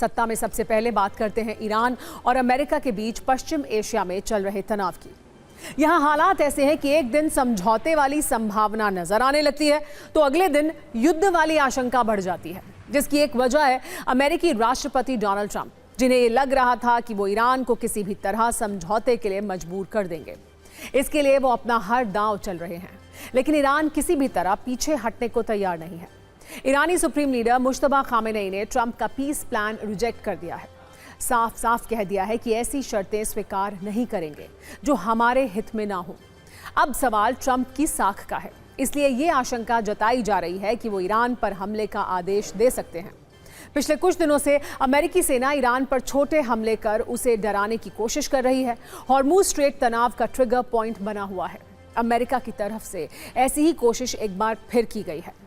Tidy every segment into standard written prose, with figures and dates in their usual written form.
सत्ता में सबसे पहले बात करते हैं ईरान और अमेरिका के बीच पश्चिम एशिया में चल रहे तनाव की। यहाँ हालात ऐसे हैं कि एक दिन समझौते वाली संभावना नजर आने लगती है तो अगले दिन युद्ध वाली आशंका बढ़ जाती है, जिसकी एक वजह है अमेरिकी राष्ट्रपति डोनाल्ड ट्रंप, जिन्हें ये लग रहा था कि वो ईरान को किसी भी तरह समझौते के लिए मजबूर कर देंगे। इसके लिए वो अपना हर दांव चल रहे हैं, लेकिन ईरान किसी भी तरह पीछे हटने को तैयार नहीं है। ईरानी सुप्रीम लीडर मुश्तबा खामेनेई ने ट्रंप का पीस प्लान रिजेक्ट कर दिया है। साफ साफ कह दिया है कि ऐसी शर्तें स्वीकार नहीं करेंगे जो हमारे हित में ना हो। अब सवाल ट्रंप की साख का है, इसलिए ये आशंका जताई जा रही है कि वो ईरान पर हमले का आदेश दे सकते हैं। पिछले कुछ दिनों से अमेरिकी सेना ईरान पर छोटे हमले कर उसे डराने की कोशिश कर रही है। हॉर्मुज स्ट्रेट तनाव का ट्रिगर पॉइंट बना हुआ है। अमेरिका की तरफ से ऐसी ही कोशिश एक बार फिर की गई है।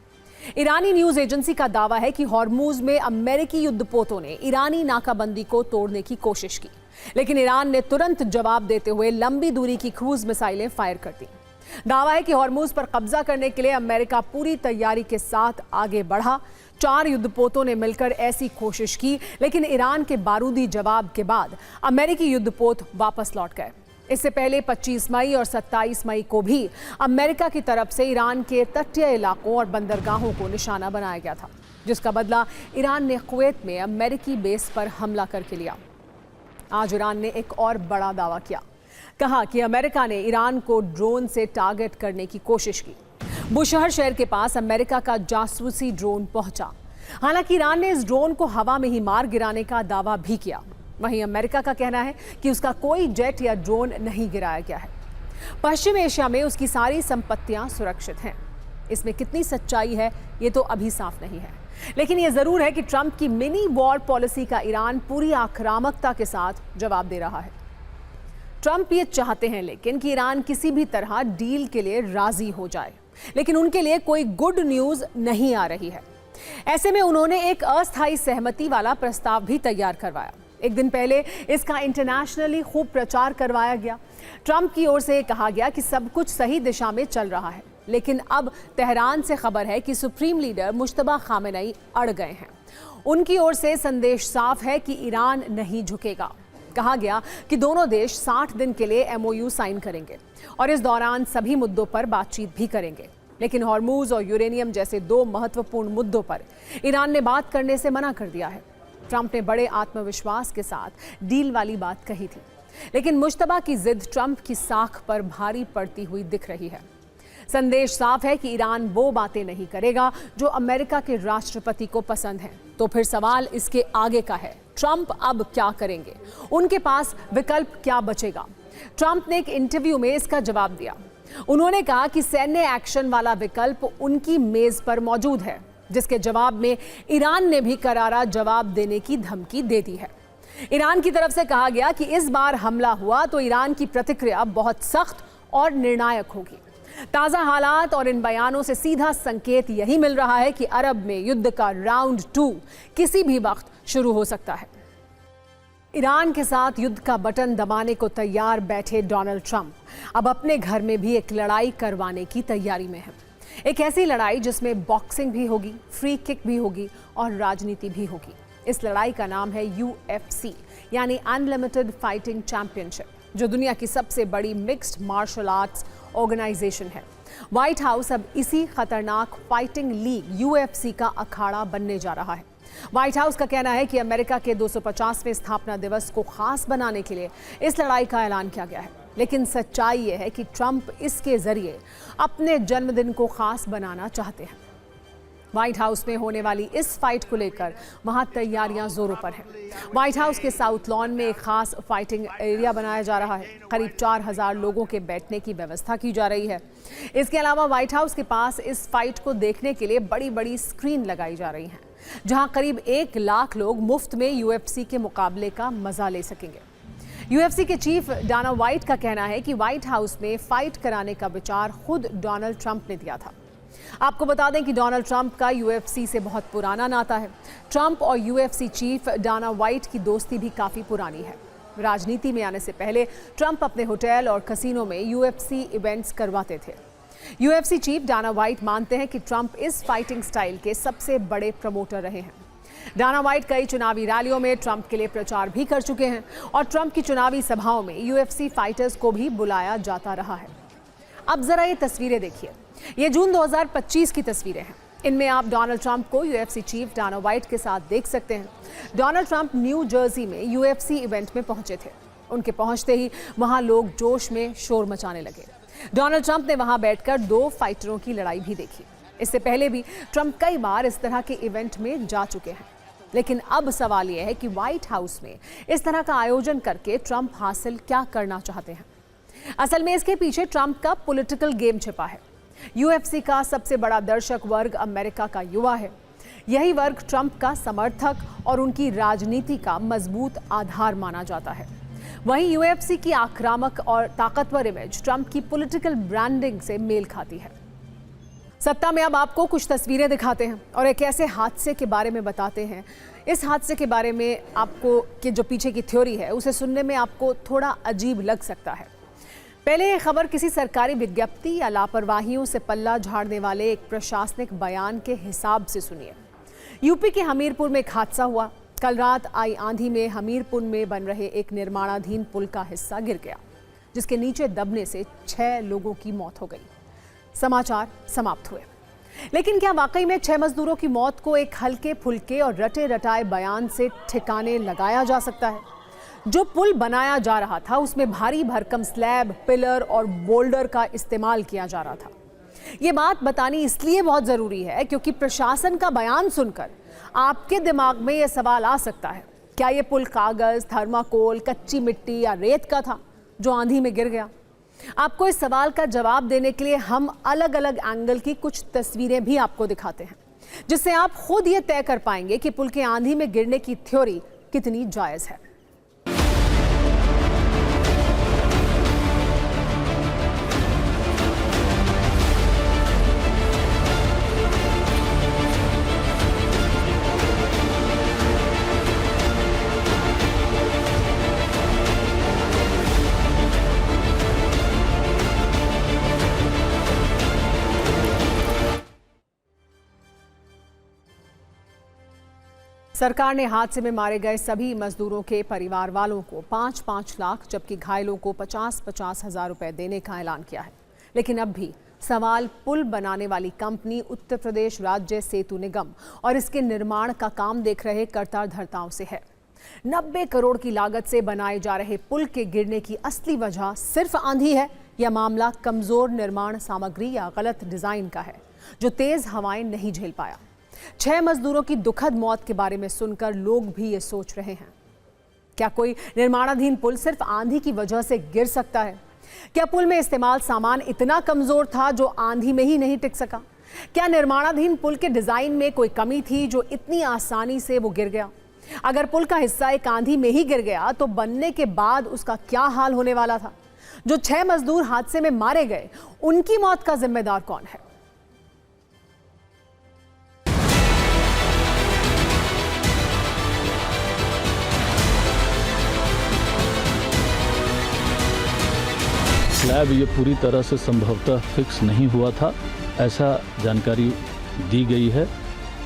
ईरानी न्यूज एजेंसी का दावा है कि हॉर्मुज में अमेरिकी युद्धपोतों ने ईरानी नाकाबंदी को तोड़ने की कोशिश की, लेकिन ईरान ने तुरंत जवाब देते हुए लंबी दूरी की क्रूज मिसाइलें फायर कर दी। दावा है कि हॉर्मुज पर कब्जा करने के लिए अमेरिका पूरी तैयारी के साथ आगे बढ़ा। 4 युद्धपोतों ने मिलकर ऐसी कोशिश की, लेकिन ईरान के बारूदी जवाब के बाद अमेरिकी युद्धपोत वापस लौट गए। इससे पहले 25 मई और 27 मई को भी अमेरिका की तरफ से ईरान के तटीय इलाकों और बंदरगाहों को निशाना बनाया गया था, जिसका बदला ईरान ने कुवैत में अमेरिकी बेस पर हमला करके लिया। आज ईरान ने एक और बड़ा दावा किया। कहा कि अमेरिका ने ईरान को ड्रोन से टारगेट करने की कोशिश की। बुशहर शहर के पास अमेरिका का जासूसी ड्रोन पहुंचा। हालांकि ईरान ने इस ड्रोन को हवा में ही मार गिराने का दावा भी किया। वहीं अमेरिका का कहना है कि उसका कोई जेट या ड्रोन नहीं गिराया गया है। पश्चिम एशिया में उसकी सारी संपत्तियां सुरक्षित हैं। इसमें कितनी सच्चाई है ये तो अभी साफ नहीं है, लेकिन यह जरूर है कि ट्रंप की मिनी वॉर पॉलिसी का ईरान पूरी आक्रामकता के साथ जवाब दे रहा है। ट्रंप ये चाहते हैं लेकिन कि ईरान किसी भी तरह डील के लिए राजी हो जाए, लेकिन उनके लिए कोई गुड न्यूज नहीं आ रही है। ऐसे में उन्होंने एक अस्थायी सहमति वाला प्रस्ताव भी तैयार करवाया। एक दिन पहले इसका इंटरनेशनली खूब प्रचार करवाया गया। ट्रंप की ओर से कहा गया कि सब कुछ सही दिशा में चल रहा है, लेकिन अब तेहरान से खबर है कि सुप्रीम लीडर मुश्तबा खामेनेई अड़ गए हैं। उनकी ओर से संदेश साफ है कि ईरान नहीं झुकेगा। कहा गया कि दोनों देश 60 दिन के लिए MOU साइन करेंगे और इस दौरान सभी मुद्दों पर बातचीत भी करेंगे, लेकिन हॉर्मुज और यूरेनियम जैसे 2 महत्वपूर्ण मुद्दों पर ईरान ने बात करने से मना कर दिया है। ट्रंप ने बड़े आत्मविश्वास के साथ डील वाली बात कही थी, लेकिन मुश्तबा की जिद ट्रंप की साख पर भारी पड़ती हुई दिख रही है। संदेश साफ है कि ईरान वो बातें नहीं करेगा जो अमेरिका के राष्ट्रपति को पसंद है। तो फिर सवाल इसके आगे का है, ट्रंप अब क्या करेंगे? उनके पास विकल्प क्या बचेगा? ट्रंप ने एक इंटरव्यू में इसका जवाब दिया। उन्होंने कहा कि सैन्य एक्शन वाला विकल्प उनकी मेज पर मौजूद है, जिसके जवाब में ईरान ने भी करारा जवाब देने की धमकी दे दी है। ईरान की तरफ से कहा गया कि इस बार हमला हुआ तो ईरान की प्रतिक्रिया बहुत सख्त और निर्णायक होगी। ताज़ा हालात और इन बयानों से सीधा संकेत यही मिल रहा है कि अरब में युद्ध का राउंड 2 किसी भी वक्त शुरू हो सकता है। ईरान के साथ युद्ध का बटन दबाने को तैयार बैठे डोनाल्ड ट्रंप अब अपने घर में भी एक लड़ाई करवाने की तैयारी में है। एक ऐसी लड़ाई जिसमें बॉक्सिंग भी होगी, फ्री किक भी होगी और राजनीति भी होगी। इस लड़ाई का नाम है UFC यानी अनलिमिटेड फाइटिंग चैंपियनशिप, जो दुनिया की सबसे बड़ी मिक्स्ड मार्शल आर्ट्स ऑर्गेनाइजेशन है। व्हाइट हाउस अब इसी खतरनाक फाइटिंग लीग UFC का अखाड़ा बनने जा रहा है। व्हाइट हाउस का कहना है कि अमेरिका के 250वें स्थापना दिवस को खास बनाने के लिए इस लड़ाई का ऐलान किया गया है, लेकिन सच्चाई यह है कि ट्रंप इसके जरिए अपने जन्मदिन को खास बनाना चाहते हैं। व्हाइट हाउस में होने वाली इस फाइट को लेकर वहां तैयारियां जोरों पर हैं। व्हाइट हाउस के साउथ लॉन में एक खास फाइटिंग एरिया बनाया जा रहा है। करीब 4000 लोगों के बैठने की व्यवस्था की जा रही है। इसके अलावा व्हाइट हाउस के पास इस फाइट को देखने के लिए बड़ी बड़ी स्क्रीन लगाई जा रही हैं, जहां करीब 1 लाख लोग मुफ्त में UFC के मुकाबले का मजा ले सकेंगे। UFC के चीफ डाना व्हाइट का कहना है कि व्हाइट हाउस में फाइट कराने का विचार खुद डोनाल्ड ट्रंप ने दिया था। आपको बता दें कि डोनाल्ड ट्रंप का UFC से बहुत पुराना नाता है। ट्रंप और UFC चीफ डाना व्हाइट की दोस्ती भी काफ़ी पुरानी है। राजनीति में आने से पहले ट्रंप अपने होटल और कसिनो में UFC इवेंट्स करवाते थे। UFC चीफ डाना व्हाइट मानते हैं कि ट्रंप इस फाइटिंग स्टाइल के सबसे बड़े प्रमोटर रहे हैं। डाना व्हाइट कई चुनावी रैलियों में ट्रंप के लिए प्रचार भी कर चुके हैं और ट्रंप की चुनावी सभाओं में यूएफसी फाइटर्स को भी बुलाया जाता रहा है। अब जरा ये तस्वीरें देखिए। ये जून 2025 की तस्वीरें हैं। इनमें आप डोनाल्ड ट्रंप को यूएफसी चीफ डाना व्हाइट के साथ देख सकते हैं। डोनाल्ड ट्रंप न्यू जर्सी में यूएफसी इवेंट में पहुंचे थे। उनके पहुंचते ही वहां लोग जोश में शोर मचाने लगे। डोनाल्ड ट्रंप ने वहां बैठकर 2 फाइटरों की लड़ाई भी देखी। इससे पहले भी ट्रंप कई बार इस तरह के इवेंट में जा चुके हैं, लेकिन अब सवाल यह है कि व्हाइट हाउस में इस तरह का आयोजन करके ट्रंप हासिल क्या करना चाहते हैं। असल में इसके पीछे ट्रंप का पॉलिटिकल गेम छिपा है। यूएफसी का सबसे बड़ा दर्शक वर्ग अमेरिका का युवा है। यही वर्ग ट्रंप का समर्थक और उनकी राजनीति का मजबूत आधार माना जाता है। वहीं यूएफसी की आक्रामक और ताकतवर इमेज ट्रंप की पॉलिटिकल ब्रांडिंग से मेल खाती है। सत्ता में अब आपको कुछ तस्वीरें दिखाते हैं और एक ऐसे हादसे के बारे में बताते हैं। इस हादसे के बारे में आपको कि जो पीछे की थ्योरी है उसे सुनने में आपको थोड़ा अजीब लग सकता है। पहले ये खबर किसी सरकारी विज्ञप्ति या लापरवाहियों से पल्ला झाड़ने वाले एक प्रशासनिक बयान के हिसाब से सुनिए। यूपी के हमीरपुर में एक हादसा हुआ। कल रात आई आंधी में हमीरपुर में बन रहे एक निर्माणाधीन पुल का हिस्सा गिर गया, जिसके नीचे दबने से 6 लोगों की मौत हो गई। समाचार समाप्त हुए। लेकिन क्या वाकई में 6 मजदूरों की मौत को एक हल्के फुल्के और रटे रटाए बयान से ठिकाने लगाया जा सकता है? जो पुल बनाया जा रहा था उसमें भारी भरकम स्लैब, पिलर और बोल्डर का इस्तेमाल किया जा रहा था। ये बात बतानी इसलिए बहुत ज़रूरी है क्योंकि प्रशासन का बयान सुनकर आपके दिमाग में ये सवाल आ सकता है, क्या ये पुल कागज़, थर्माकोल, कच्ची मिट्टी या रेत का था जो आंधी में गिर गया? आपको इस सवाल का जवाब देने के लिए हम अलग अलग एंगल की कुछ तस्वीरें भी आपको दिखाते हैं, जिससे आप खुद ये तय कर पाएंगे कि पुल के आंधी में गिरने की थ्योरी कितनी जायज़ है। सरकार ने हादसे में मारे गए सभी मजदूरों के परिवार वालों को 5-5 लाख जबकि घायलों को 50-50 हज़ार रुपए देने का ऐलान किया है। लेकिन अब भी सवाल पुल बनाने वाली कंपनी उत्तर प्रदेश राज्य सेतु निगम और इसके निर्माण का काम देख रहे कर्ता धर्ताओं से है। 90 करोड़ की लागत से बनाए जा रहे पुल के गिरने की असली वजह सिर्फ आंधी है या मामला कमजोर निर्माण सामग्री या गलत डिजाइन का है जो तेज हवाएं नहीं झेल पाया। 6 मजदूरों की दुखद मौत के बारे में सुनकर लोग भी ये सोच रहे हैं, क्या कोई निर्माणाधीन पुल सिर्फ आंधी की वजह से गिर सकता है? क्या पुल में इस्तेमाल सामान इतना कमजोर था जो आंधी में ही नहीं टिक सका? क्या निर्माणाधीन पुल के डिजाइन में कोई कमी थी जो इतनी आसानी से वो गिर गया? अगर पुल का हिस्सा एक आंधी में ही गिर गया तो बनने के बाद उसका क्या हाल होने वाला था? जो 6 मजदूर हादसे में मारे गए उनकी मौत का जिम्मेदार कौन है? स्लैब ये पूरी तरह से संभवतः फिक्स नहीं हुआ था, ऐसा जानकारी दी गई है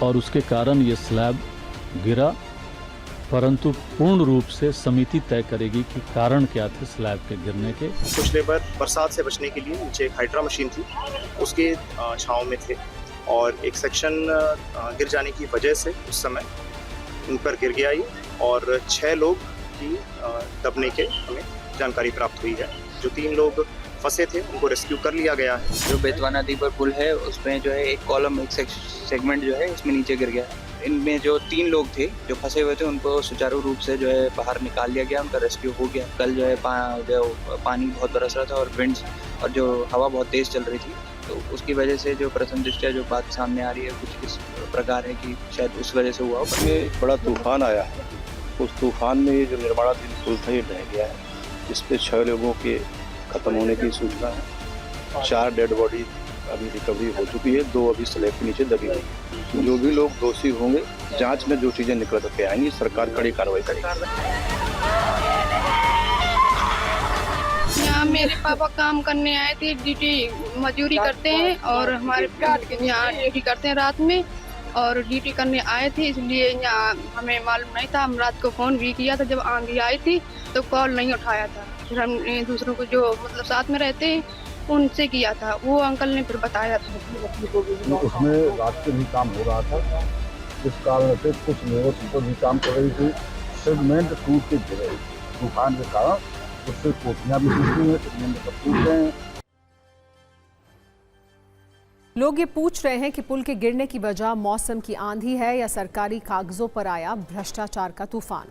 और उसके कारण ये स्लैब गिरा, परंतु पूर्ण रूप से समिति तय करेगी कि कारण क्या थे स्लैब के गिरने के। कुछ लेबर बरसात से बचने के लिए नीचे एक हाइड्रा मशीन थी, उसके छांव में थे और एक सेक्शन गिर जाने की वजह से उस समय उन पर गिर गया ये और 6 लोग की दबने के हमें जानकारी प्राप्त हुई है। जो 3 लोग फंसे थे उनको रेस्क्यू कर लिया गया है। जो बेतवा नदी पर पुल है उसमें जो है एक कॉलम, एक सेगमेंट जो है इसमें नीचे गिर गया। इनमें जो 3 लोग थे जो फंसे हुए थे उनको सुचारू रूप से जो है बाहर निकाल लिया गया, उनका रेस्क्यू हो गया। कल जो है पानी बहुत बरस रहा था और विंड्स और जो हवा बहुत तेज़ चल रही थी, तो उसकी वजह से जो प्रथम दृष्टया जो बात सामने आ रही है कुछ इस प्रकार है कि शायद उस वजह से हुआ हो। एक बड़ा तूफान आया, उस तूफान में ये जो निर्माणाधीन पुल था ये ढह गया है, जिस पे 6 लोगों के खत्म होने की सूचना है। 4 डेड बॉडी अभी रिकवरी हो चुकी है, 2 अभी स्लैब के नीचे दबी हुई है। जो भी लोग दोषी होंगे, जांच में जो चीजें निकल के आएंगी सरकार कड़ी कार्रवाई करेगी। यहाँ मेरे पापा काम करने आए थे, ड्यूटी मजदूरी करते हैं और हमारे यहाँ ड्यूटी करते हैं रात में। और ड्यूटी करने आए थे, इसलिए यहाँ हमें मालूम नहीं था। हम रात को फ़ोन भी किया था, जब आंधी आई थी तो कॉल नहीं उठाया था। फिर हमने दूसरों को जो मतलब साथ में रहते हैं उनसे किया था, वो अंकल ने फिर बताया था। उसमें रात के भी काम हो रहा था, इस कारण से कुछ लेबर सुपर भी काम कर रही थी। सेगमेंट टूट के गिर रही तूफान के कारण, उससे कोठियाँ भी टूटी हैं, सेगमेंट सब टूट गए हैं। लोग ये पूछ रहे हैं कि पुल के गिरने की वजह मौसम की आंधी है या सरकारी कागजों पर आया भ्रष्टाचार का तूफान,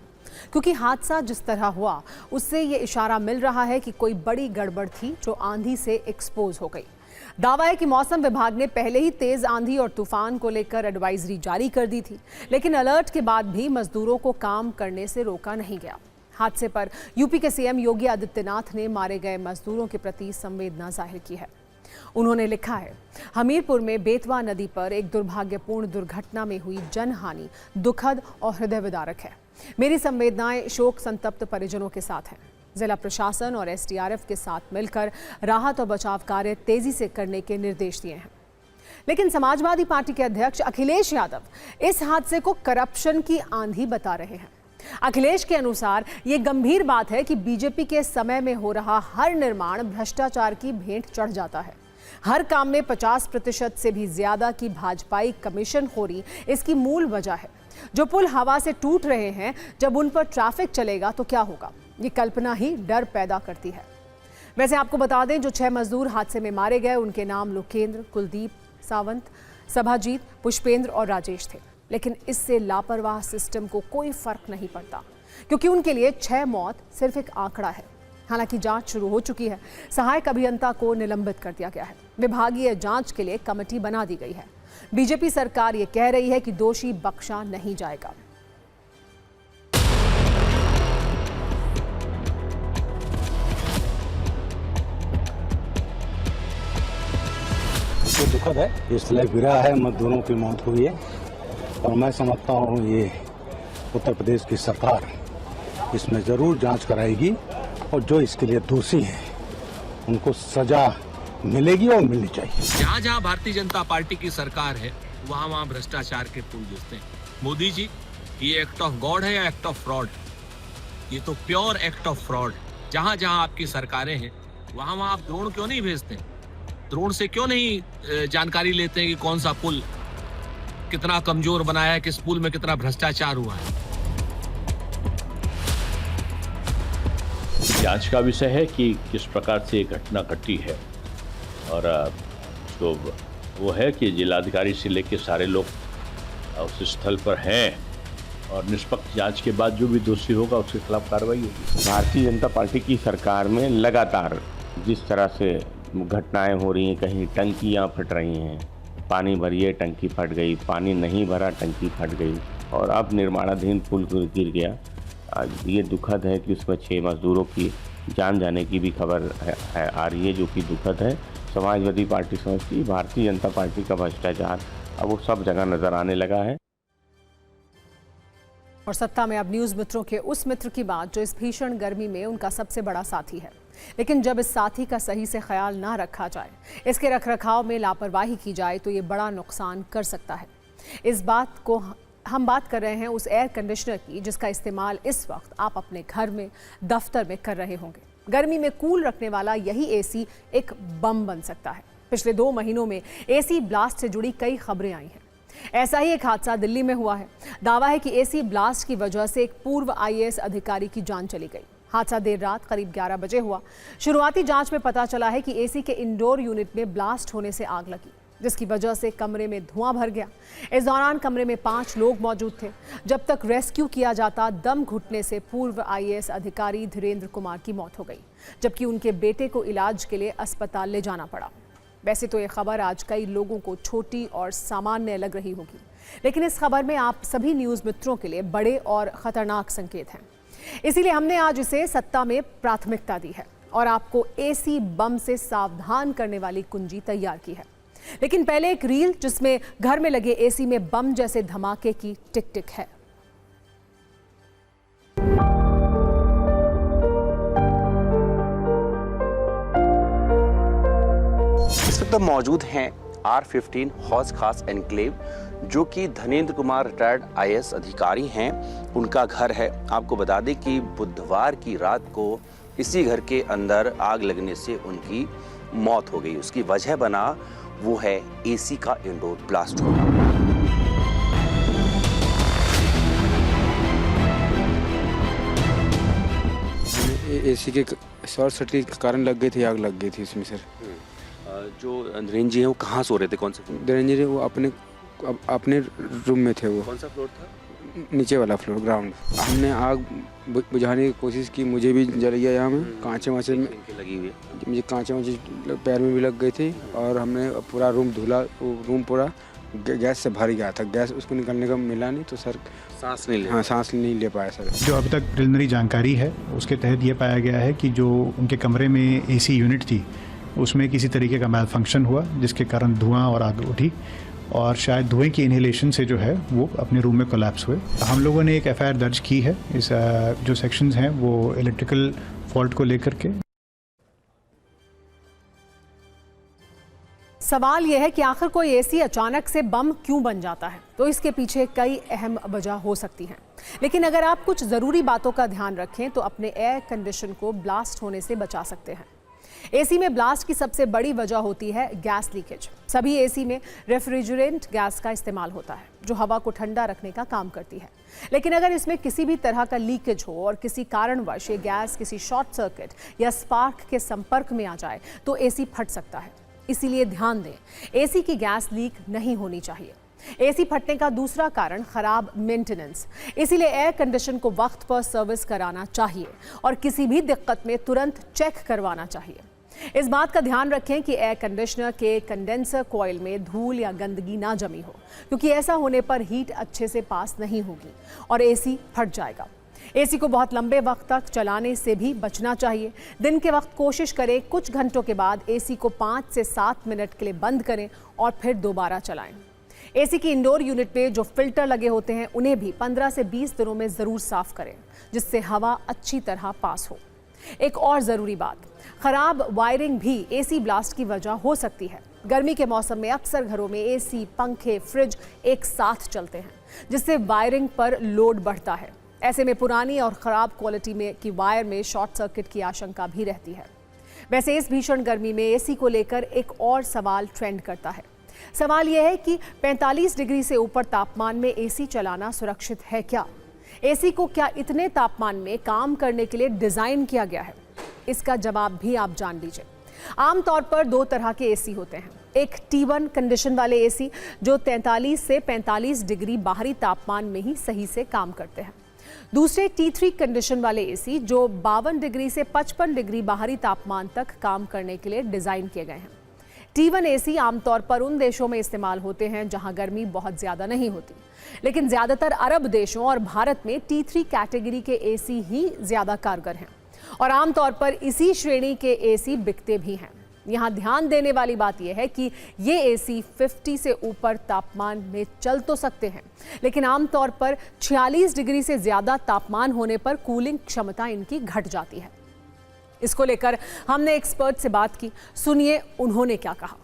क्योंकि हादसा जिस तरह हुआ उससे ये इशारा मिल रहा है कि कोई बड़ी गड़बड़ थी जो आंधी से एक्सपोज हो गई। दावा है कि मौसम विभाग ने पहले ही तेज आंधी और तूफान को लेकर एडवाइजरी जारी कर दी थी, लेकिन अलर्ट के बाद भी मजदूरों को काम करने से रोका नहीं गया। हादसे पर यूपी के सीएम योगी आदित्यनाथ ने मारे गए मजदूरों के प्रति संवेदना जाहिर की है। उन्होंने लिखा है, हमीरपुर में बेतवा नदी पर एक दुर्भाग्यपूर्ण दुर्घटना में हुई जनहानि दुखद और हृदय विदारक है। मेरी संवेदनाएं शोक संतप्त परिजनों के साथ हैं। जिला प्रशासन और एसडीआरएफ के साथ मिलकर राहत और बचाव कार्य तेजी से करने के निर्देश दिए हैं। लेकिन समाजवादी पार्टी के अध्यक्ष अखिलेश यादव इस हादसे को करप्शन की आंधी बता रहे हैं। अखिलेश के अनुसार ये गंभीर बात है कि बीजेपी के समय में हो रहा हर निर्माण भ्रष्टाचार की भेंट चढ़ जाता है। हर काम में 50% से भी ज्यादा की भाजपाई कमीशनखोरी इसकी मूल वजह है। जो पुल हवा से टूट रहे हैं, जब उन पर ट्रैफिक चलेगा तो क्या होगा, ये कल्पना ही डर पैदा करती है। वैसे आपको बता दें, जो 6 मजदूर हादसे में मारे गए उनके नाम लोकेंद्र, कुलदीप, सावंत, सभाजीत, पुष्पेंद्र और राजेश थे। लेकिन इससे लापरवाह सिस्टम को कोई फर्क नहीं पड़ता, क्योंकि उनके लिए 6 मौत सिर्फ एक आंकड़ा है। हालांकि जांच शुरू हो चुकी है। सहायक अभियंता को निलंबित कर दिया गया है। विभागीय जांच के लिए कमेटी बना दी गई है। बीजेपी सरकार ये कह रही है कि दोषी बख्शा नहीं जाएगा। ये दुखद है, ये स्लैब गिरा है, मजदूरों की मौत हुई है और मैं समझता हूँ ये उत्तर प्रदेश की सरकार इसमें जरूर जांच कराएगी और जो इसके लिए दोषी है उनको सजा मिलेगी और मिलनी चाहिए। जहाँ जहाँ भारतीय जनता पार्टी की सरकार है वहाँ वहाँ भ्रष्टाचार के पुल गिरते हैं। मोदी जी, ये एक्ट ऑफ गॉड है या एक्ट ऑफ फ्रॉड? ये तो प्योर एक्ट ऑफ फ्रॉड। जहाँ जहाँ आपकी सरकारें हैं वहाँ वहाँ आप ड्रोन क्यों नहीं भेजते? ड्रोन से क्यों नहीं जानकारी लेते हैं कि कौन सा पुल कितना कमजोर बनाया है, किस पुल में कितना भ्रष्टाचार हुआ है? जांच का विषय है कि किस प्रकार से ये घटना घटी है और तो वो है कि जिलाधिकारी से लेकर सारे लोग उस स्थल पर हैं और निष्पक्ष जांच के बाद जो भी दोषी होगा उसके खिलाफ कार्रवाई होगी। भारतीय जनता पार्टी की सरकार में लगातार जिस तरह से घटनाएं हो रही हैं, कहीं टंकियां फट रही हैं, पानी भरिए टंकी फट गई, पानी नहीं भरा टंकी फट गई और अब निर्माणाधीन पुल गिर गया। ये दुखद है कि उसमें 6 मजदूरों की जान जाने की भी खबर आ रही है, जो कि दुखद है। समाजवादी पार्टी समझती भारतीय जनता पार्टी का भ्रष्टाचार अब वो सब जगह नजर आने लगा है। और सत्ता में अब न्यूज मित्रों के उस मित्र की बात जो इस भीषण गर्मी में उनका सबसे बड़ा साथी है। लेकिन जब इस साथी का सही से ख्याल ना रखा जाए, इसके रखरखाव में लापरवाही की जाए तो ये बड़ा नुकसान कर सकता है। इस बात को हम बात कर रहे हैं उस एयर कंडीशनर की जिसका इस्तेमाल इस वक्त आप अपने घर में, दफ्तर में कर रहे होंगे। गर्मी में कूल रखने वाला यही एसी एक बम बन सकता है। पिछले 2 महीनों में एसी ब्लास्ट से जुड़ी कई खबरें आई हैं। ऐसा ही एक हादसा दिल्ली में हुआ है। दावा है कि एसी ब्लास्ट की वजह से एक पूर्व आईएएस अधिकारी की जान चली गई। हादसा देर रात करीब 11 बजे हुआ। शुरुआती जांच में पता चला है कि एसी के इंडोर यूनिट में ब्लास्ट होने से आग लगी, जिसकी वजह से कमरे में धुआं भर गया। इस दौरान कमरे में 5 लोग मौजूद थे। जब तक रेस्क्यू किया जाता, दम घुटने से पूर्व आईएएस अधिकारी धीरेन्द्र कुमार की मौत हो गई, जबकि उनके बेटे को इलाज के लिए अस्पताल ले जाना पड़ा। वैसे तो ये खबर आज कई लोगों को छोटी और सामान्य लग रही होगी, लेकिन इस खबर में आप सभी न्यूज़ मित्रों के लिए बड़े और खतरनाक संकेत हैं। इसीलिए हमने आज इसे सत्ता में प्राथमिकता दी है और आपको एसी बम से सावधान करने वाली कुंजी तैयार की है। लेकिन पहले एक रील जिसमें घर में लगे एसी में बम जैसे धमाके की टिक टिक है। इस वक्त मौजूद हैं R15 हौज खास एनक्लेव, जो कि धनेंद्र कुमार रिटायर्ड IAS अधिकारी हैं, उनका घर है। आपको बता दें कि बुधवार की रात को इसी घर के अंदर आग लगने से उनकी मौत हो गई। उसकी वजह बना वो है AC का इंडोर ब्लास्ट होना। AC के शॉर्ट सर्किट के कारण लग गई थी, आग लग गई थी इसमें सर। जो धीरेन्द्र जी हैं वो कहाँ सो रहे थे, कौन से फ्लोर? धीरेन्द्र जी वो अपने रूम में थे। वो कौन सा फ्लोर था? नीचे वाला फ्लोर, ग्राउंड। हमने आग बुझाने की कोशिश की, मुझे भी जल गया यहाँ में, कांचे वाँचे में लगी हुई है, मुझे कांचे वाँचे पैर में भी लग गई थी, और हमने पूरा रूम धुला, रूम पूरा गैस से भर गया था। गैस उसको निकलने का मिला नहीं, तो सर सांस नहीं ले, हाँ सांस नहीं ले पाया सर। जो अभी तक प्रिलिमिनरी जानकारी है उसके तहत ये पाया गया है कि जो उनके कमरे में AC यूनिट थी उसमें किसी तरीके का मैल फंक्शन हुआ, जिसके कारण धुआं और आग उठी, और शायद धुएं की इनहेलेशन से जो है वो अपने रूम में कोलैप्स हुए। हम लोगों ने एक FIR दर्ज की है। इस जो सेक्शंस हैं वो इलेक्ट्रिकल फॉल्ट को लेकर के। सवाल यह है कि आखिर कोई AC अचानक से बम क्यों बन जाता है, तो इसके पीछे कई अहम वजह हो सकती हैं। लेकिन अगर आप कुछ ज़रूरी बातों का ध्यान रखें तो अपने एयर कंडीशन को ब्लास्ट होने से बचा सकते हैं। AC में ब्लास्ट की सबसे बड़ी वजह होती है गैस लीकेज। सभी AC में रेफ्रिजरेंट गैस का इस्तेमाल होता है, जो हवा को ठंडा रखने का काम करती है। लेकिन अगर इसमें किसी भी तरह का लीकेज हो और किसी कारणवश ये गैस किसी शॉर्ट सर्किट या स्पार्क के संपर्क में आ जाए तो AC फट सकता है। इसीलिए ध्यान दें, AC की गैस लीक नहीं होनी चाहिए। AC फटने का दूसरा कारण खराब मेंटेनेंस, इसीलिए एयर कंडीशन को वक्त पर सर्विस कराना चाहिए और किसी भी दिक्कत में तुरंत चेक करवाना चाहिए। इस बात का ध्यान रखें कि एयर कंडीशनर के कंडेंसर कॉइल में धूल या गंदगी ना जमी हो, क्योंकि ऐसा होने पर हीट अच्छे से पास नहीं होगी और AC फट जाएगा। AC को बहुत लंबे वक्त तक चलाने से भी बचना चाहिए। दिन के वक्त कोशिश करें कुछ घंटों के बाद AC को 5 से 7 मिनट के लिए बंद करें और फिर दोबारा चलाएं। AC की इंडोर यूनिट में जो फिल्टर लगे होते हैं उन्हें भी 15 से 20 दिनों में ज़रूर साफ करें, जिससे हवा अच्छी तरह पास हो। एक और ज़रूरी बात, खराब वायरिंग भी AC ब्लास्ट की वजह हो सकती है। गर्मी के मौसम में अक्सर घरों में AC, पंखे, फ्रिज एक साथ चलते हैं, जिससे वायरिंग पर लोड बढ़ता है। ऐसे में पुरानी और ख़राब क्वालिटी में की वायर में शॉर्ट सर्किट की आशंका भी रहती है। वैसे इस भीषण गर्मी में AC को लेकर एक और सवाल ट्रेंड करता है। सवाल यह है कि 45 डिग्री से ऊपर तापमान में AC चलाना सुरक्षित है क्या? AC को क्या इतने तापमान में काम करने के लिए डिज़ाइन किया गया है? इसका जवाब भी आप जान लीजिए। आमतौर पर 2 तरह के AC होते हैं। एक T1 कंडीशन वाले AC जो 43 से 45 डिग्री बाहरी तापमान में ही सही से काम करते हैं। दूसरे T3 कंडीशन वाले AC जो 52 डिग्री से 55 डिग्री बाहरी तापमान तक काम करने के लिए डिज़ाइन किए गए हैं। T1 AC आमतौर पर उन देशों में इस्तेमाल होते हैं जहां गर्मी बहुत ज़्यादा नहीं होती, लेकिन ज़्यादातर अरब देशों और भारत में T3 कैटेगरी के AC ही ज़्यादा कारगर हैं और आमतौर पर इसी श्रेणी के AC बिकते भी हैं। यहाँ ध्यान देने वाली बात यह है कि ये AC 50 से ऊपर तापमान में चल तो सकते हैं, लेकिन आमतौर पर 46 डिग्री से ज़्यादा तापमान होने पर कूलिंग क्षमता इनकी घट जाती है। इसको लेकर हमने एक्सपर्ट से बात की, सुनिए उन्होंने क्या कहा।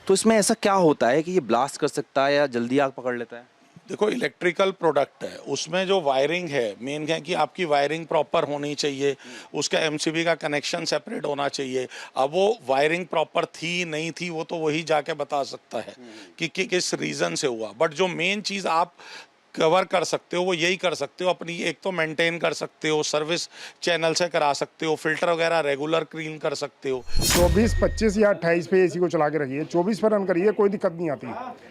तो इसमें ऐसा क्या होता है कि ये ब्लास्ट कर सकता है या जल्दी आग पकड़ लेता है? देखो, इलेक्ट्रिकल प्रोडक्ट है, उसमें जो वायरिंग है मेन है कि आपकी वायरिंग प्रॉपर होनी चाहिए, उसका MCB का कनेक्शन सेपरेट होना चाहिए। अब वो वायरिंग प्रॉपर थी नहीं थी वो तो वही जाके बता सकता है कि किस रीज़न से हुआ। बट जो मेन चीज़ आप कवर कर सकते हो वो यही कर सकते हो, अपनी एक तो मेंटेन कर सकते हो, सर्विस चैनल से करा सकते हो, फिल्टर वगैरह रेगुलर क्लीन कर सकते हो। 24, 25 या 28 पे AC को चला के रखिए, 24 पर रन करिए, कोई दिक्कत नहीं आती।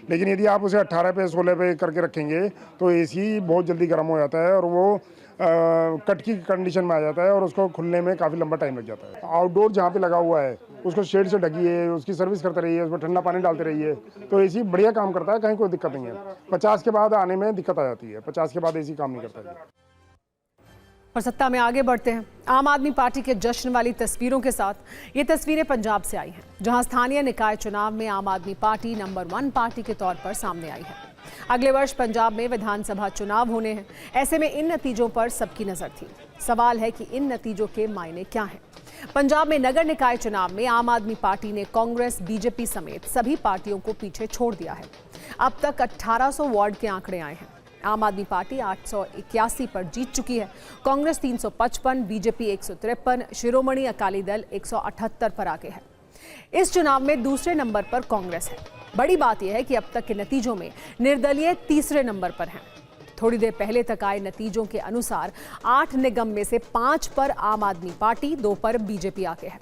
लेकिन यदि आप उसे 18 पे 16 पे करके रखेंगे तो AC बहुत जल्दी गर्म हो जाता है और वो कट की कंडीशन में आ जाता है और उसको खुलने में काफ़ी लंबा टाइम लग जाता है। आउटडोर जहाँ पे लगा हुआ है उसको शेड से ढकिए, उसकी सर्विस करते रहिए, उसमें ठंडा पानी डालते रहिए, तो AC बढ़िया काम करता है, कहीं कोई दिक्कत नहीं है। 50 के बाद आने में दिक्कत आ जाती है, 50 के बाद AC काम नहीं करता है। और सत्ता में आगे बढ़ते हैं। आम आदमी पार्टी के जश्न वाली तस्वीरों के साथ ये तस्वीरें पंजाब से आई हैं, जहां स्थानीय निकाय चुनाव में आम आदमी पार्टी नंबर 1 पार्टी के तौर पर सामने आई है। अगले वर्ष पंजाब में विधानसभा चुनाव होने हैं, ऐसे में इन नतीजों पर सबकी नजर थी। सवाल है कि इन नतीजों के मायने क्या हैं? पंजाब में नगर निकाय चुनाव में आम आदमी पार्टी ने कांग्रेस, बीजेपी समेत सभी पार्टियों को पीछे छोड़ दिया है। अब तक 1800 वार्ड के आंकड़े आए हैं। आम आदमी पार्टी 881 पर जीत चुकी है। कांग्रेस 355, बीजेपी 153, शिरोमणि अकाली दल 178 पर आगे है। इस चुनाव में दूसरे नंबर पर कांग्रेस है। बड़ी बात यह है कि अब तक के नतीजों में निर्दलीय तीसरे नंबर पर हैं। थोड़ी देर पहले तक आए नतीजों के अनुसार 8 निगम में से 5 पर आम आदमी पार्टी, 2 पर बीजेपी आगे है।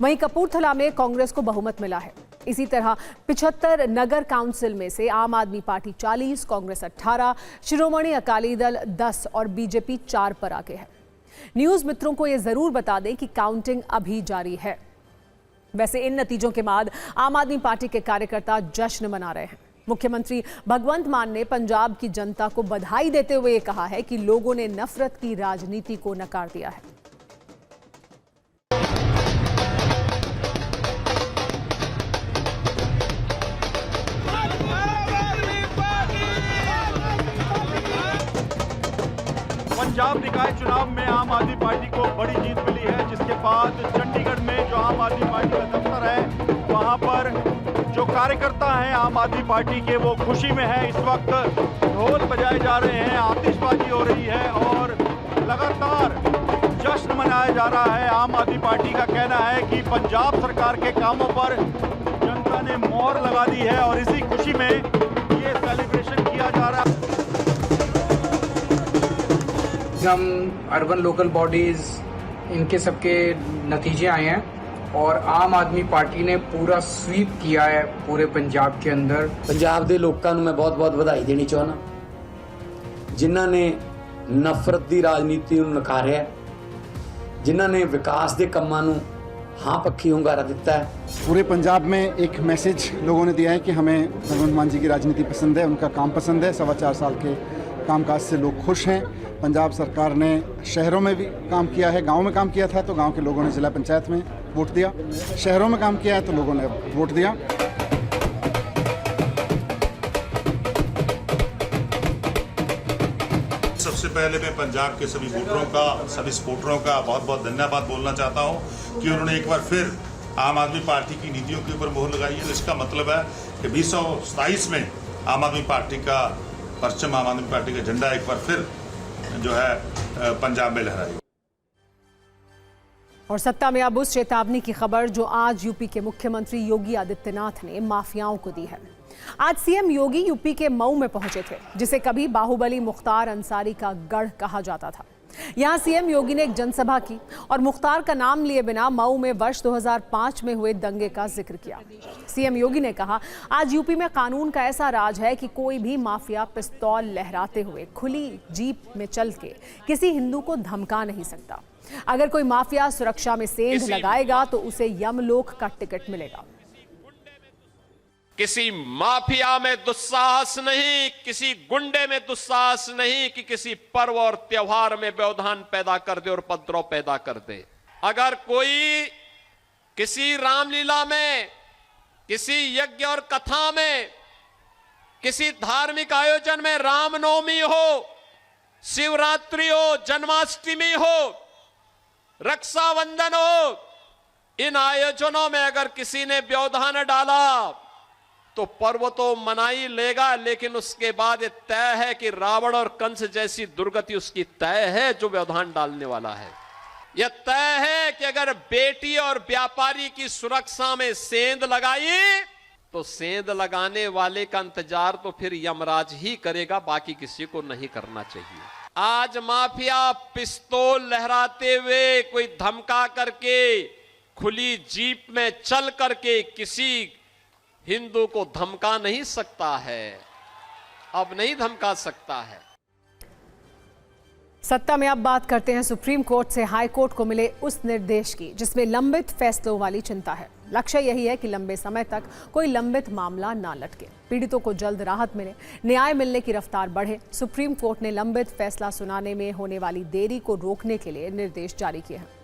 वहीं कपूरथला में कांग्रेस को बहुमत मिला है। इसी तरह 75 नगर काउंसिल में से आम आदमी पार्टी 40, कांग्रेस 18, शिरोमणि अकाली दल 10 और बीजेपी 4 पर आगे है। न्यूज मित्रों को यह जरूर बता दें कि काउंटिंग अभी जारी है। वैसे इन नतीजों के बाद आम आदमी पार्टी के कार्यकर्ता जश्न मना रहे हैं। मुख्यमंत्री भगवंत मान ने पंजाब की जनता को बधाई देते हुए कहा है कि लोगों ने नफरत की राजनीति को नकार दिया है। पंजाब निकाय चुनाव में आम आदमी पार्टी को बड़ी जीत मिली है, जिसके बाद चंडीगढ़ में जो आम आदमी पार्टी का दफ्तर है वहां पर जो कार्यकर्ता हैं आम आदमी पार्टी के वो खुशी में है। इस वक्त ढोल बजाए जा रहे हैं, आतिशबाजी हो रही है और लगातार जश्न मनाया जा रहा है। आम आदमी पार्टी का कहना है कि पंजाब सरकार के कामों पर जनता ने मोहर लगा दी है और इसी खुशी में ये सेलिब्रेशन किया जा रहा है। अर्बन लोकल बॉडीज, इनके सबके नतीजे आए हैं और आम आदमी पार्टी ने पूरा स्वीप किया है पूरे पंजाब के अंदर। पंजाब के लोगों को मैं बहुत बहुत बधाई देनी चाहना, जिन्हों ने नफरत की राजनीति नकारिया, जिन्हों ने विकास के कामों को हाँ पक्की हुंगारा दिता है। पूरे पंजाब में एक मैसेज लोगों ने दिया है कि हमें भगवंत मान जी की राजनीति पसंद है, उनका काम पसंद है। 4.25 साल के कामकाज से लोग खुश हैं। पंजाब सरकार ने शहरों में भी काम किया है, गांव में काम किया था तो गांव के लोगों ने जिला पंचायत में वोट दिया, शहरों में काम किया है तो लोगों ने वोट दिया। सबसे पहले मैं पंजाब के सभी वोटरों का, सभी सपोर्टरों का बहुत बहुत धन्यवाद बोलना चाहता हूं कि उन्होंने एक बार फिर आम आदमी पार्टी की नीतियों के ऊपर मोहर लगाई है। इसका मतलब है कि 2027 में आम आदमी पार्टी का परचम, आम आदमी पार्टी का झंडा एक बार फिर जो है पंजाब में लहराएगा। और सत्ता में अब उस चेतावनी की खबर जो आज यूपी के मुख्यमंत्री योगी आदित्यनाथ ने माफियाओं को दी है। आज सीएम योगी यूपी के मऊ में पहुंचे थे, जिसे कभी बाहुबली मुख्तार अंसारी का गढ़ कहा जाता था। यहां सीएम योगी ने एक जनसभा की और मुख्तार का नाम लिए बिना मऊ में वर्ष 2005 में हुए दंगे का जिक्र किया। सीएम योगी ने कहा, आज यूपी में कानून का ऐसा राज है कि कोई भी माफिया पिस्तौल लहराते हुए खुली जीप में चल के किसी हिंदू को धमका नहीं सकता। अगर कोई माफिया सुरक्षा में सेंध लगाएगा तो उसे यमलोक का टिकट मिलेगा। किसी माफिया में दुस्साहस नहीं, किसी गुंडे में दुस्साहस नहीं कि किसी पर्व और त्योहार में व्यवधान पैदा कर दे और उपद्रव पैदा कर दे। अगर कोई किसी रामलीला में, किसी यज्ञ और कथा में, किसी धार्मिक आयोजन में, रामनवमी हो, शिवरात्रि हो, जन्माष्टमी हो, रक्षाबंधन हो, इन आयोजनों में अगर किसी ने व्यवधान डाला तो पर्व तो मना ही लेगा, लेकिन उसके बाद ये तय है कि रावण और कंस जैसी दुर्गति उसकी तय है जो व्यवधान डालने वाला है। यह तय है कि अगर बेटी और व्यापारी की सुरक्षा में सेंध लगाई तो सेंध लगाने वाले का इंतजार तो फिर यमराज ही करेगा, बाकी किसी को नहीं करना चाहिए। आज माफिया पिस्तौल लहराते हुए, कोई धमका करके, खुली जीप में चल करके किसी हिंदू को धमका नहीं सकता है, अब नहीं धमका सकता है। सत्ता में अब बात करते हैं सुप्रीम कोर्ट से हाई कोर्ट को मिले उस निर्देश की जिसमें लंबित फैसलों वाली चिंता है। लक्ष्य यही है कि लंबे समय तक कोई लंबित मामला ना लटके, पीड़ितों को जल्द राहत मिले, न्याय मिलने की रफ्तार बढ़े। सुप्रीम कोर्ट ने लंबित फैसला सुनाने में होने वाली देरी को रोकने के लिए निर्देश जारी किए हैं।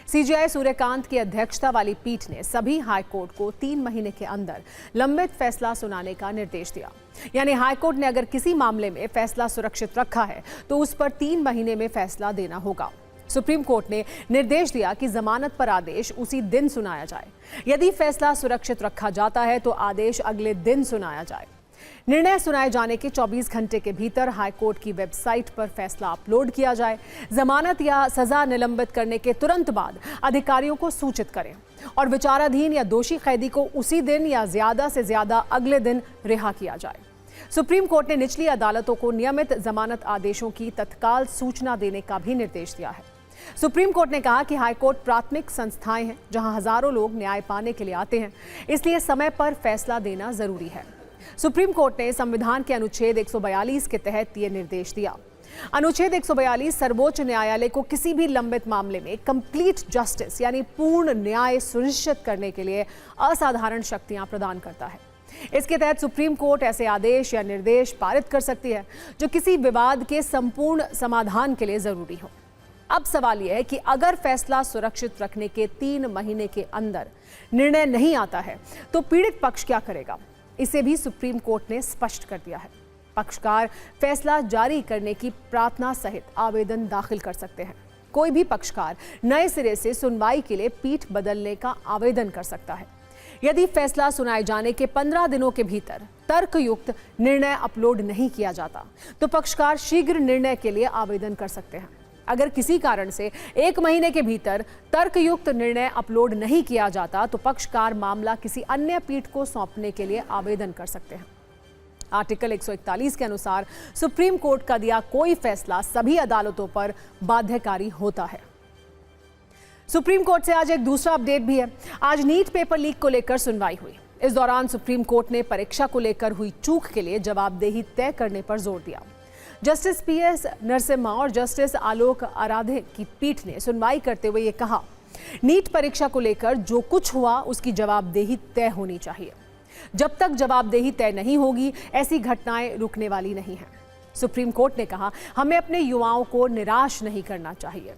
सीजेआई सूर्यकांत की अध्यक्षता वाली पीठ ने सभी हाई कोर्ट को 3 महीने के अंदर लंबित फैसला सुनाने का निर्देश दिया। यानी हाई कोर्ट ने अगर किसी मामले में फैसला सुरक्षित रखा है तो उस पर 3 महीने में फैसला देना होगा। सुप्रीम कोर्ट ने निर्देश दिया कि जमानत पर आदेश उसी दिन सुनाया जाए। यदि फैसला सुरक्षित रखा जाता है तो आदेश अगले दिन सुनाया जाए। निर्णय सुनाए जाने के 24 घंटे के भीतर हाईकोर्ट की वेबसाइट पर फैसला अपलोड किया जाए। जमानत या सजा निलंबित करने के तुरंत बाद अधिकारियों को सूचित करें और विचाराधीन या दोषी कैदी को उसी दिन या ज्यादा से ज्यादा अगले दिन रिहा किया जाए। सुप्रीम कोर्ट ने निचली अदालतों को नियमित जमानत आदेशों की तत्काल सूचना देने का भी निर्देश दिया है। सुप्रीम कोर्ट ने कहा कि हाईकोर्ट प्राथमिक संस्थाएं हैं जहां हजारों लोग न्याय पाने के लिए आते हैं, इसलिए समय पर फैसला देना जरूरी है। सुप्रीम कोर्ट ने संविधान के अनुच्छेद 142 के तहत ये निर्देश दिया। अनुच्छेद 142 सर्वोच्च न्यायालय को किसी भी लंबित मामले में कंप्लीट जस्टिस यानी पूर्ण न्याय सुनिश्चित करने के लिए असाधारण शक्तियां प्रदान करता है। इसके तहत सुप्रीम कोर्ट ऐसे आदेश या निर्देश पारित कर सकती है जो किसी विवाद के संपूर्ण समाधान के लिए जरूरी हो। अब सवाल यह है कि अगर फैसला सुरक्षित रखने के 3 महीने के अंदर निर्णय नहीं आता है तो पीड़ित पक्ष क्या करेगा? इसे भी सुप्रीम कोर्ट ने स्पष्ट कर दिया है। पक्षकार फैसला जारी करने की प्रार्थना सहित आवेदन दाखिल कर सकते हैं। कोई भी पक्षकार नए सिरे से सुनवाई के लिए पीठ बदलने का आवेदन कर सकता है। यदि फैसला सुनाए जाने के 15 दिनों के भीतर तर्कयुक्त निर्णय अपलोड नहीं किया जाता तो पक्षकार शीघ्र निर्णय के लिए आवेदन कर सकते हैं। अगर किसी कारण से 1 महीने के भीतर तर्कयुक्त निर्णय अपलोड नहीं किया जाता तो पक्षकार मामला किसी अन्य पीठ को सौंपने के लिए आवेदन कर सकते हैं। आर्टिकल 141 के अनुसार सुप्रीम कोर्ट का दिया कोई फैसला सभी अदालतों पर बाध्यकारी होता है। सुप्रीम कोर्ट से आज एक दूसरा अपडेट भी है। आज नीट पेपर लीक को लेकर सुनवाई हुई। इस दौरान सुप्रीम कोर्ट ने परीक्षा को लेकर हुई चूक के लिए जवाबदेही तय करने पर जोर दिया। जस्टिस PS नरसिम्हा और जस्टिस आलोक आराधे की पीठ ने सुनवाई करते हुए ये कहा, नीट परीक्षा को लेकर जो कुछ हुआ उसकी जवाबदेही तय होनी चाहिए। जब तक जवाबदेही तय नहीं होगी ऐसी घटनाएं रुकने वाली नहीं हैं। सुप्रीम कोर्ट ने कहा, हमें अपने युवाओं को निराश नहीं करना चाहिए।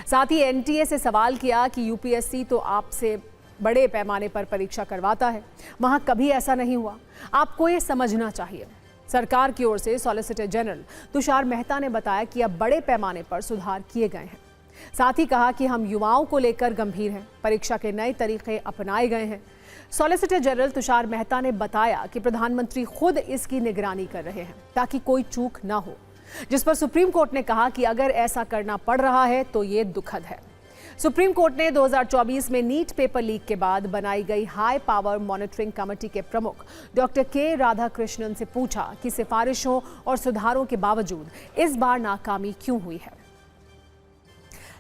साथ ही NTA से सवाल किया कि UPSC तो आपसे बड़े पैमाने पर परीक्षा करवाता है, वहां कभी ऐसा नहीं हुआ। आपको ये समझना चाहिए। सरकार की ओर से सॉलिसिटर जनरल तुषार मेहता ने बताया कि अब बड़े पैमाने पर सुधार किए गए हैं। साथ ही कहा कि हम युवाओं को लेकर गंभीर हैं, परीक्षा के नए तरीके अपनाए गए हैं। सॉलिसिटर जनरल तुषार मेहता ने बताया कि प्रधानमंत्री खुद इसकी निगरानी कर रहे हैं ताकि कोई चूक ना हो, जिस पर सुप्रीम कोर्ट ने कहा कि अगर ऐसा करना पड़ रहा है तो ये दुखद है। सुप्रीम कोर्ट ने 2024 में नीट पेपर लीक के बाद बनाई गई हाई पावर मॉनिटरिंग कमेटी के प्रमुख डॉक्टर के राधाकृष्णन से पूछा कि सिफारिशों और सुधारों के बावजूद इस बार नाकामी क्यों हुई है।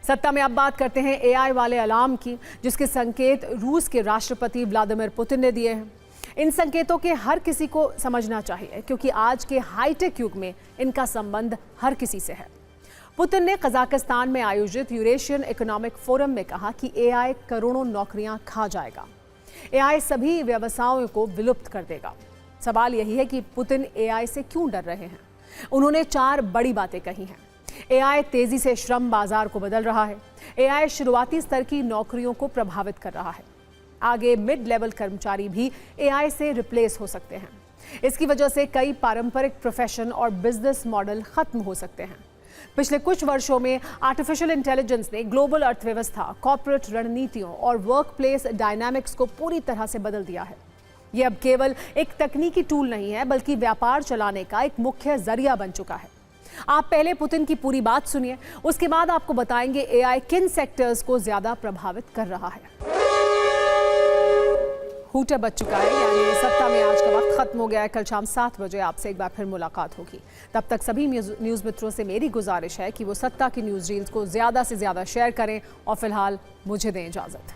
सत्ता में अब बात करते हैं AI वाले अलार्म की, जिसके संकेत रूस के राष्ट्रपति व्लादिमीर पुतिन ने दिए हैं। इन संकेतों के हर किसी को समझना चाहिए क्योंकि आज के हाईटेक युग में इनका संबंध हर किसी से है। पुतिन ने कजाकिस्तान में आयोजित यूरेशियन इकोनॉमिक फोरम में कहा कि AI करोड़ों नौकरियां खा जाएगा। AI सभी व्यवसायों को विलुप्त कर देगा। सवाल यही है कि पुतिन AI से क्यों डर रहे हैं। उन्होंने 4 बड़ी बातें कही हैं। AI तेजी से श्रम बाजार को बदल रहा है। AI शुरुआती स्तर की नौकरियों को प्रभावित कर रहा है। आगे मिड लेवल कर्मचारी भी AI से रिप्लेस हो सकते हैं। इसकी वजह से कई पारंपरिक प्रोफेशन और बिजनेस मॉडल खत्म हो सकते हैं। पिछले कुछ वर्षों में आर्टिफिशियल इंटेलिजेंस ने ग्लोबल अर्थव्यवस्था, कॉर्पोरेट रणनीतियों और वर्कप्लेस डायनामिक्स को पूरी तरह से बदल दिया है। यह अब केवल एक तकनीकी टूल नहीं है बल्कि व्यापार चलाने का एक मुख्य जरिया बन चुका है। आप पहले पुतिन की पूरी बात सुनिए, उसके बाद आपको बताएंगे AI किन सेक्टर्स को ज्यादा प्रभावित कर रहा है। हूटर बज चुका है, यानी सत्ता में आज का वक्त खत्म हो गया है। कल शाम 7 बजे आपसे एक बार फिर मुलाकात होगी। तब तक सभी न्यूज़ मित्रों से मेरी गुजारिश है कि वो सत्ता की न्यूज़ रील्स को ज़्यादा से ज़्यादा शेयर करें और फिलहाल मुझे दें इजाज़त।